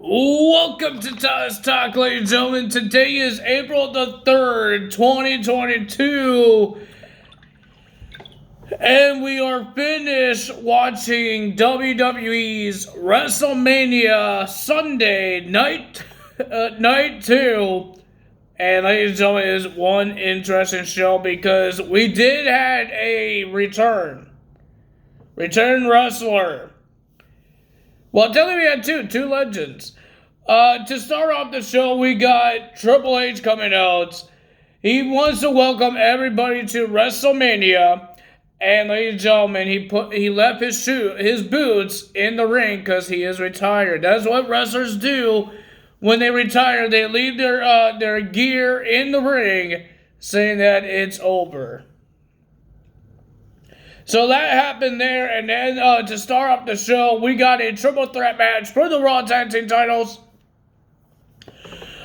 Welcome to Toss Talk, ladies and gentlemen. Today is April the 3rd, 2022. And we are finished watching WWE's Wrestlemaina Sunday night 2. And ladies and gentlemen, it is one interesting show because we did have a return wrestler. Well, tell me we had two legends. To start off the show, we got Triple H coming out. He wants to welcome everybody to WrestleMania. And ladies and gentlemen, he left his boots in the ring because he is retired. That's what wrestlers do when they retire. They leave their gear in the ring, saying that it's over. So that happened there, and then to start off the show, we got a triple threat match for the Raw Tag Team titles.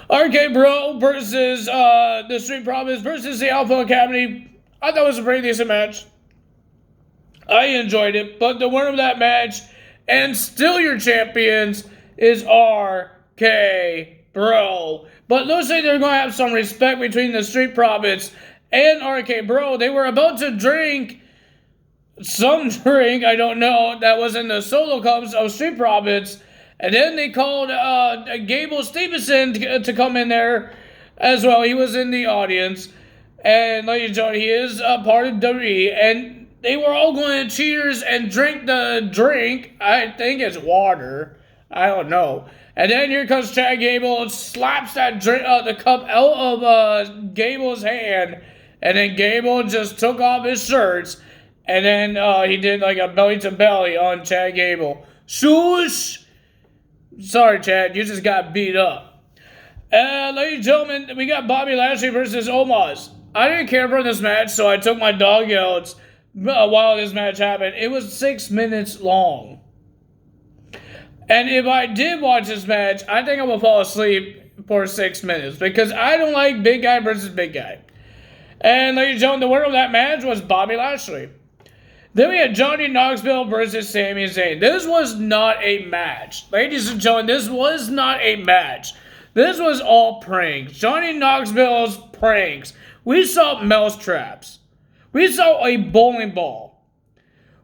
RK Bro versus the Street Profits versus the Alpha Academy. I thought it was a pretty decent match. I enjoyed it, but the winner of that match, and still your champions, is RK Bro. But looks like they're going to have some respect between the Street Profits and RK Bro. They were about to drink some drink, I don't know, that was in the solo cups of Street Profits. And then they called Gable Stevenson to come in there as well. He was in the audience. And ladies and gentlemen, he is a part of WWE. And they were all going to cheers and drink the drink. I think it's water. I don't know. And then here comes Chad Gable, slaps that drink, the cup out of Gable's hand. And then Gable just took off his shirts. And then he did like a belly to belly on Chad Gable. Swoosh! Sorry, Chad, you just got beat up. Ladies and gentlemen, we got Bobby Lashley versus Omos. I didn't care for this match, so I took my dog out while this match happened. It was 6 minutes long. And if I did watch this match, I think I will fall asleep for 6 minutes because I don't like big guy versus big guy. And ladies and gentlemen, the winner of that match was Bobby Lashley. Then we had Johnny Knoxville versus Sami Zayn. This was not a match. Ladies and gentlemen, this was not a match. This was all pranks. Johnny Knoxville's pranks. We saw mouse traps. We saw a bowling ball.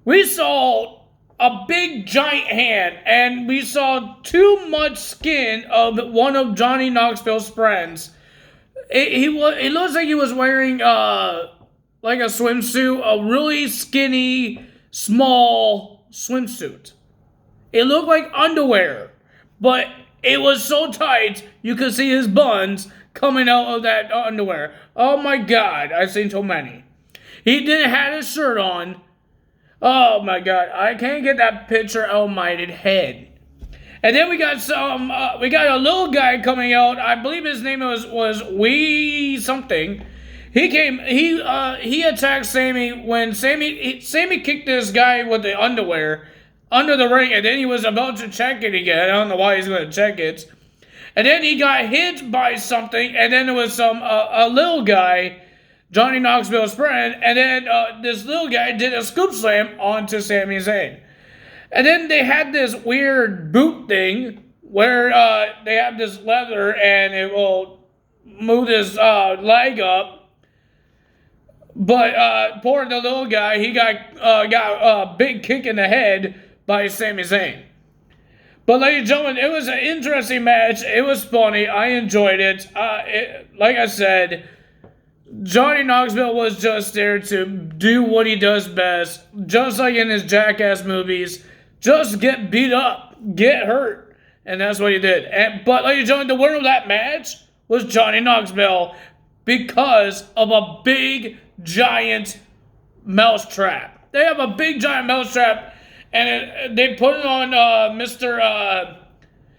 We saw a big giant hand. And we saw too much skin of one of Johnny Knoxville's friends. It looks like he was wearing like a swimsuit, a really skinny, small swimsuit. It looked like underwear, but it was so tight you could see his buns coming out of that underwear. Oh my God, I've seen so many. He didn't have his shirt on. Oh my God, I can't get that picture out of my head. And then we got a little guy coming out. I believe his name was Wee something. He attacked Sami when Sami kicked this guy with the underwear under the ring, and then he was about to check it again. I don't know why he's going to check it. And then he got hit by something, and then there was a little guy, Johnny Knoxville's friend, and then this little guy did a scoop slam onto Sami Zayn. And then they had this weird boot thing where they have this leather and it will move his leg up. But poor the little guy, he got a big kick in the head by Sami Zayn. But ladies and gentlemen, it was an interesting match. It was funny. I enjoyed it. Like I said, Johnny Knoxville was just there to do what he does best. Just like in his Jackass movies. Just get beat up. Get hurt. And that's what he did. But ladies and gentlemen, the winner of that match was Johnny Knoxville because of a big, giant mousetrap. They have a big, giant mousetrap, and they put it on Mr.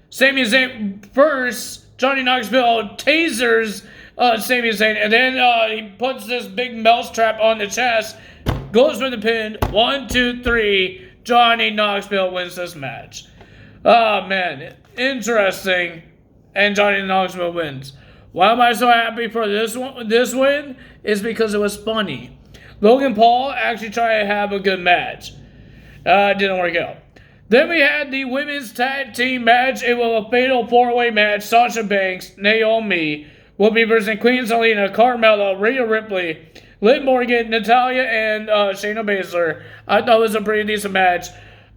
Sami Zayn first. Johnny Knoxville tasers Sami Zayn, and then he puts this big mousetrap on the chest, goes for the pin. 1, 2, 3. Johnny Knoxville wins this match. Oh, man. Interesting. And Johnny Knoxville wins. Why am I so happy for this win? Is because it was funny. Logan Paul actually tried to have a good match. It didn't work out. Then we had the women's tag team match. It was a fatal four-way match. Sasha Banks, Naomi will be versus Queen Zelina, Carmella, Rhea Ripley, Liv Morgan, Natalia, and Shayna Baszler. I thought it was a pretty decent match.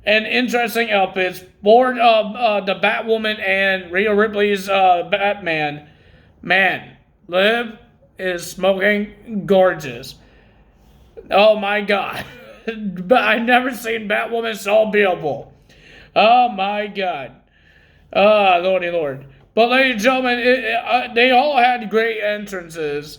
And interesting outfits. For the Batwoman and Rhea Ripley's Batman. Man, Liv is smoking gorgeous. Oh my god. I've never seen Batwoman so beautiful. Oh my god. Lordy Lord. But ladies and gentlemen, they all had great entrances.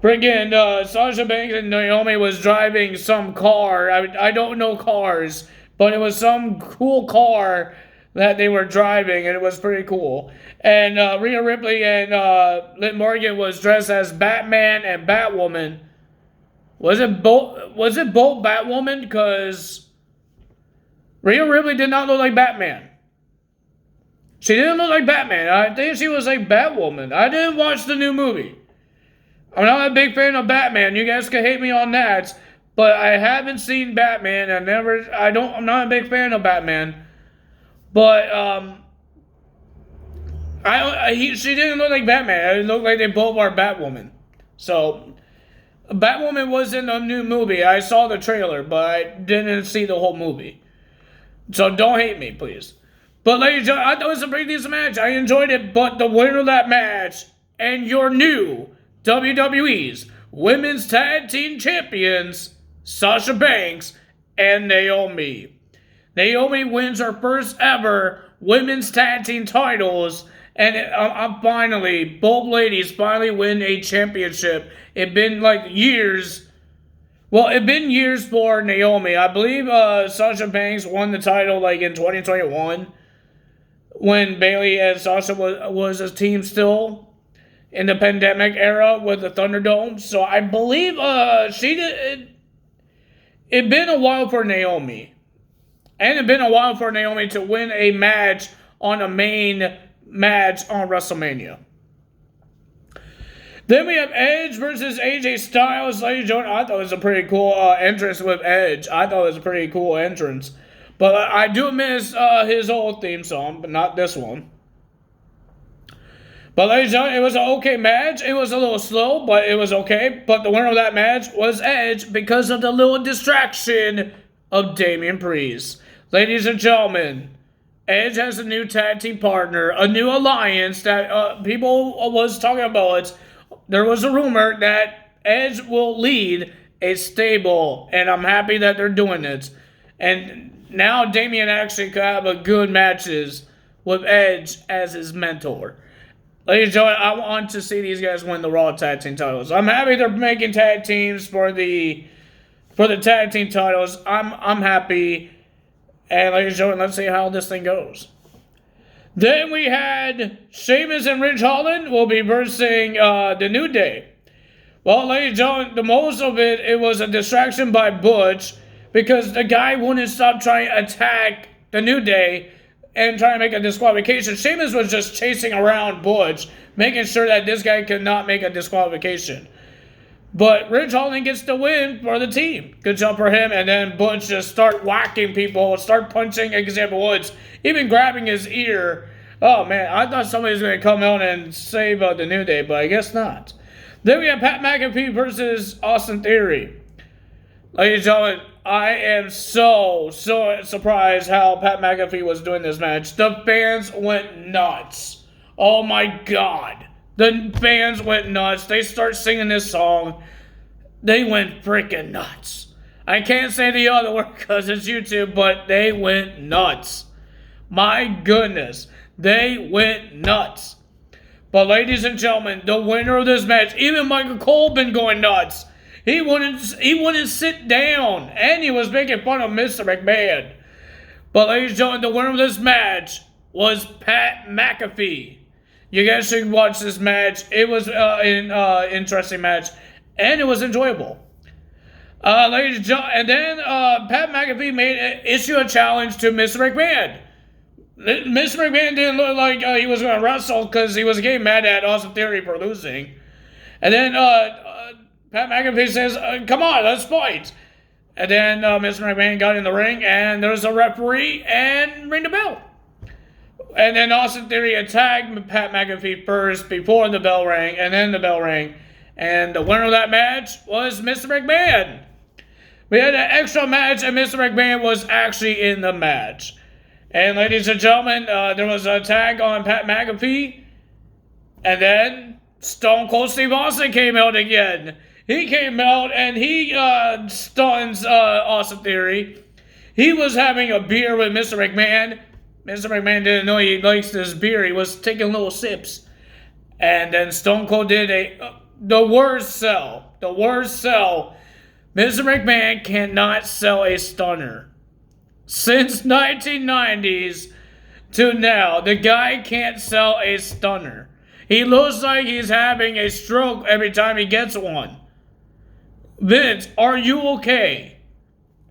Again, Sasha Banks and Naomi was driving some car. I don't know cars, but it was some cool car that they were driving, and it was pretty cool. And Rhea Ripley and Liv Morgan was dressed as Batman and Batwoman. Was it both Batwoman? Because Rhea Ripley did not look like Batman. She didn't look like Batman. I think she was like Batwoman. I didn't watch the new movie. I'm not a big fan of Batman. You guys can hate me on that, but I haven't seen Batman. I'm not a big fan of Batman. But she didn't look like Batman. It looked like they both are Batwoman. So Batwoman was in the new movie. I saw the trailer, but I didn't see the whole movie. So don't hate me, please. But ladies and gentlemen, I thought it was a pretty decent match. I enjoyed it, but the winner of that match and your new WWE's Women's Tag Team Champions, Sasha Banks and Naomi. Naomi wins her first ever Women's Tag Team titles, and both ladies finally win a championship. It's been like years. Well, it's been years for Naomi. I believe Sasha Banks won the title like in 2021 when Bayley and Sasha was a team still in the pandemic era with the Thunderdome. So I believe she did. It's been a while for Naomi. And it's been a while for Naomi to win a match on a main match on WrestleMania. Then we have Edge versus AJ Styles. Ladies and gentlemen, I thought it was a pretty cool entrance with Edge. I thought it was a pretty cool entrance. But I do miss his old theme song, but not this one. But ladies and gentlemen, it was an okay match. It was a little slow, but it was okay. But the winner of that match was Edge because of the little distraction of Damian Priest. Ladies and gentlemen, Edge has a new tag team partner, a new alliance that people was talking about. There was a rumor that Edge will lead a stable, and I'm happy that they're doing it. And now Damian actually could have a good matches with Edge as his mentor. Ladies and gentlemen, I want to see these guys win the Raw Tag Team titles. I'm happy they're making tag teams for the tag team titles. I'm happy. And ladies and gentlemen, let's see how this thing goes. Then we had Sheamus and Ridge Holland will be versing the New Day. Well, ladies and gentlemen, the most of it was a distraction by Butch because the guy wouldn't stop trying to attack the New Day and trying to make a disqualification. Sheamus was just chasing around Butch, making sure that this guy could not make a disqualification. But Ridge Holland gets the win for the team. Good job for him. And then Butch just start whacking people, start punching Xavier Woods, even grabbing his ear. Oh, man, I thought somebody was going to come out and save the New Day, but I guess not. Then we have Pat McAfee versus Austin Theory. Ladies and gentlemen, I am so surprised how Pat McAfee was doing this match. The fans went nuts. Oh, my God. The fans went nuts. They start singing this song. They went freaking nuts. I can't say the other word because it's YouTube, but they went nuts. My goodness. They went nuts. But ladies and gentlemen, the winner of this match, even Michael Cole been going nuts. He wouldn't sit down. And he was making fun of Mr. McMahon. But ladies and gentlemen, the winner of this match was Pat McAfee. You guys should watch this match. It was an interesting match, and it was enjoyable. Ladies and gentlemen, and then Pat McAfee issue a challenge to Mr. McMahon. Mr. McMahon didn't look like he was going to wrestle because he was getting mad at Austin Theory for losing. And then Pat McAfee says, come on, let's fight. And then Mr. McMahon got in the ring, and there was a referee and ring the bell. And then Austin Theory attacked Pat McAfee first before the bell rang, and then the bell rang. And the winner of that match was Mr. McMahon. We had an extra match, and Mr. McMahon was actually in the match. And ladies and gentlemen, there was an attack on Pat McAfee. And then Stone Cold Steve Austin came out again. He came out and he stuns Austin Theory. He was having a beer with Mr. McMahon. Mr. McMahon didn't know he likes this beer. He was taking little sips. And then Stone Cold did the worst sell. The worst sell. Mr. McMahon cannot sell a stunner. Since 1990s to now, the guy can't sell a stunner. He looks like he's having a stroke every time he gets one. Vince, are you okay?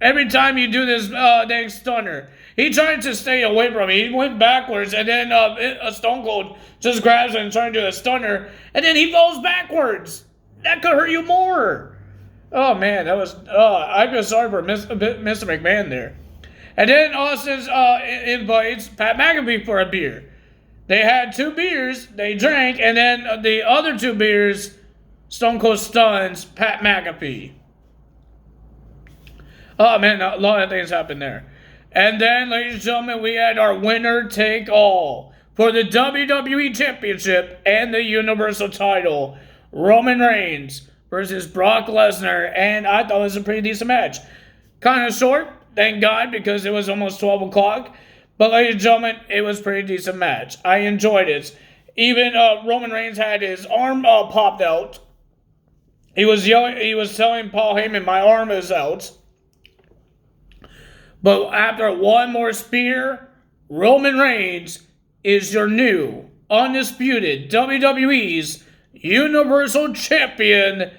Every time you do this dang stunner, he tried to stay away from me. He went backwards, and then a Stone Cold just grabs him and trying to do a stunner, and then he falls backwards. That could hurt you more. Oh man, that was. I feel sorry for Mr. McMahon there. And then Austin invites Pat McAfee for a beer. They had 2 beers, they drank, and then the other 2 beers, Stone Cold stuns Pat McAfee. Oh man, a lot of things happened there. And then, ladies and gentlemen, we had our winner take all for the WWE Championship and the Universal title. Roman Reigns versus Brock Lesnar, and I thought it was a pretty decent match. Kind of short, thank God, because it was almost 12 o'clock. But ladies and gentlemen, it was a pretty decent match. I enjoyed it. Even Roman Reigns had his arm popped out. He was yelling. He was telling Paul Heyman, "My arm is out." But after one more spear, Roman Reigns is your new, undisputed WWE's Universal Champion,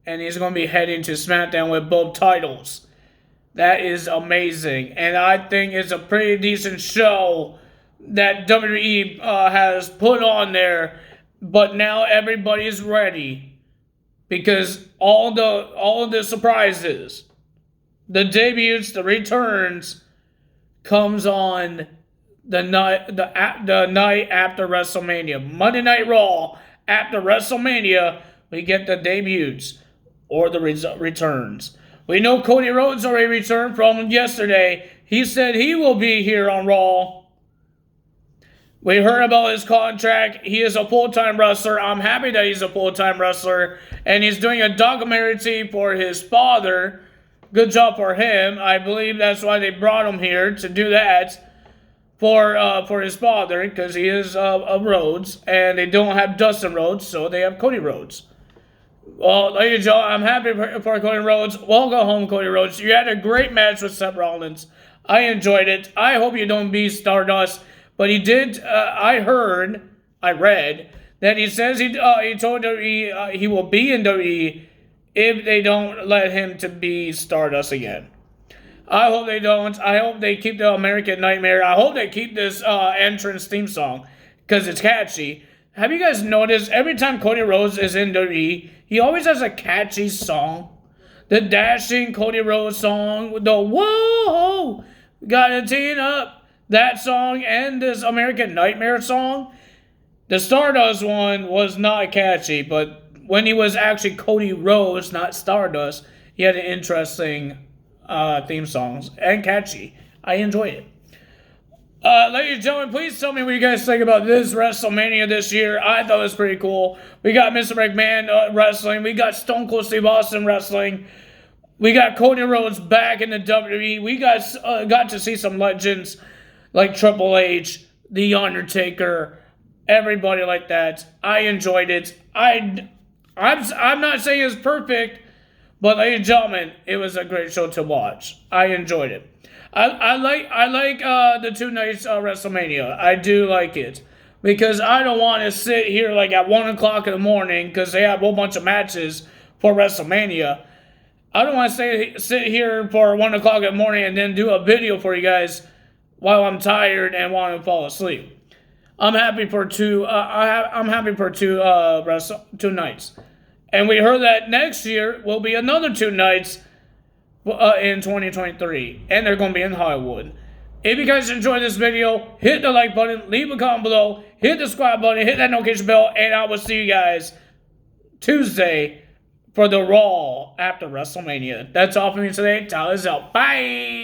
and he's going to be heading to SmackDown with both titles. That is amazing, and I think it's a pretty decent show that WWE has put on there. But now everybody's ready because all of the surprises, the debuts, the returns, comes on the night after WrestleMania, Monday Night Raw. After WrestleMania, we get the debuts or the returns. We know Cody Rhodes already returned from yesterday. He said he will be here on Raw. We heard about his contract. He is a full-time wrestler. I'm happy that he's a full-time wrestler. And he's doing a documentary for his father. Good job for him. I believe that's why they brought him here, to do that for his father, because he is a Rhodes. And they don't have Dustin Rhodes, so they have Cody Rhodes. Well, ladies and gentlemen, I'm happy for Cody Rhodes. Welcome home, Cody Rhodes. You had a great match with Seth Rollins. I enjoyed it. I hope you don't be Stardust. But he did, I read, that he says he told WWE he will be in WWE if they don't let him to be Stardust again. I hope they don't. I hope they keep the American Nightmare. I hope they keep this entrance theme song, because it's catchy. Have you guys noticed every time Cody Rhodes is in WWE, he always has a catchy song? The dashing Cody Rhodes song, the whoa, gotta tee up, that song, and this American Nightmare song. The Stardust one was not catchy, but when he was actually Cody Rhodes, not Stardust, he had an interesting theme songs and catchy. I enjoyed it. Ladies and gentlemen, please tell me what you guys think about this WrestleMania this year. I thought it was pretty cool. We got Mr. McMahon wrestling. We got Stone Cold Steve Austin wrestling. We got Cody Rhodes back in the WWE. We got to see some legends like Triple H, The Undertaker, everybody like that. I enjoyed it. I'm not saying it's perfect, but ladies and gentlemen, it was a great show to watch. I enjoyed it. I like the 2 nights WrestleMania. I do like it, because I don't want to sit here like at 1 o'clock in the morning, because they have a whole bunch of matches for WrestleMania. I don't want to sit here for 1 o'clock in the morning and then do a video for you guys while I'm tired and want to fall asleep. I'm happy for two. I'm happy for two nights, and we heard that next year will be another 2 nights in 2023, and they're going to be in Hollywood. If you guys enjoyed this video, hit the like button, leave a comment below, hit the subscribe button, hit that notification bell, and I will see you guys Tuesday for the Raw after WrestleMania. That's all for me today. Tyler's out. Bye!